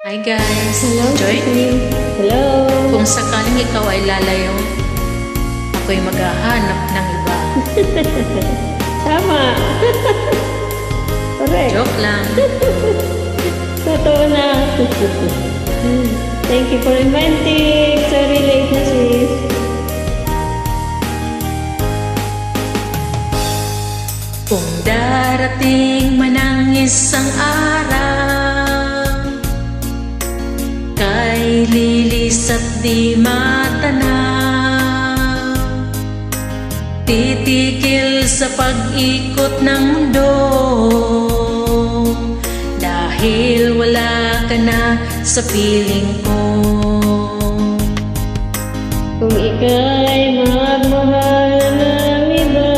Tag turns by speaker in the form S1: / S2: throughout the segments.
S1: Hi guys!
S2: Hello,
S1: Joy?
S2: Kitty. Hello.
S1: Kung sakaling ikaw ay lalayo, ako'y maghahanap ng iba.
S2: Tama. Correct.
S1: Joke lang.
S2: Totoo na. Thank you for reminding. Sorry late na sis.
S1: Kung darating man ang isang araw, kay lilis at di matanaw, titigil sa pag-ikot ng mundo, dahil wala ka na sa piling ko.
S2: Kung ika'y magmahal ng iba,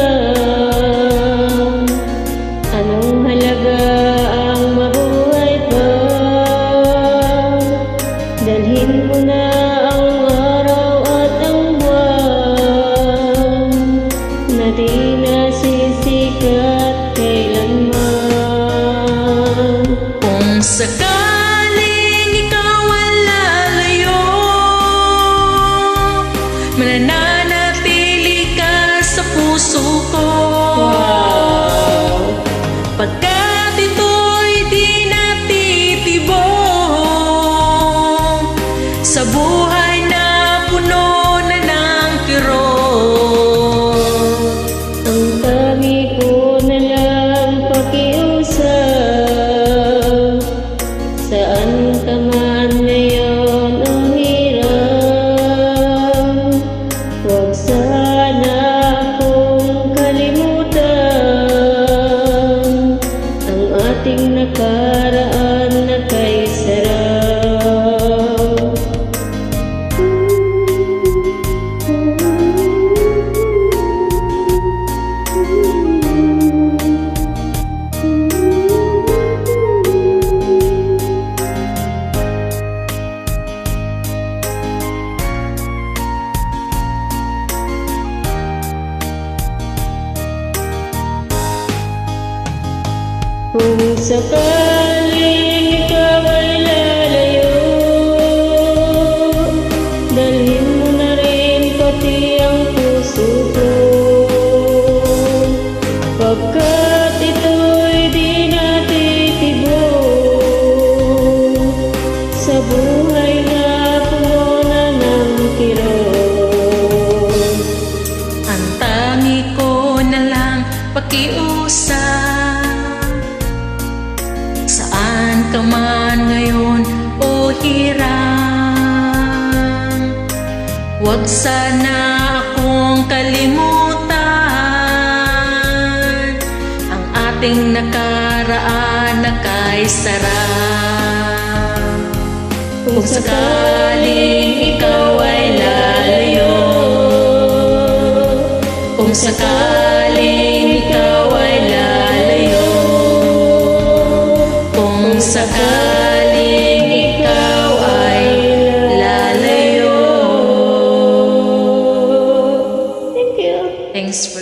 S2: anong halaga ang mabuhay pa? Dalhin mo na ang araw at ang buwan, na di nasisikat kailanman.
S1: Kung sakaling ikaw ay lalayo, mananatili ka sa puso ko.
S2: Wow!
S1: Pagkat ito'y di natitibok sa buhay na puno na ng kirot.
S2: Ang tangi ko na lang pakiusap, saan ka man ngayon ang hirap, huwag sana akong kalimutan ang ating nakaraan na kay sarap. Kung sakaling ikaw ay lalayo, dalhin mo na rin pati ang puso ko. Pagkat ito'y di natitibok sa buhay na puno na ng kirot.
S1: Ang tangi ko na lang pakiusap, saan ka man ngayon o hirang, huwag sana akong kalimutan ang ating nakaraan na kay sarap. Kung sakaling ikaw ay lalayo, kung sakaling ikaw ay lalayo, kung sakaling ikaw ay lalayo.
S2: Thank you.
S1: Thanks for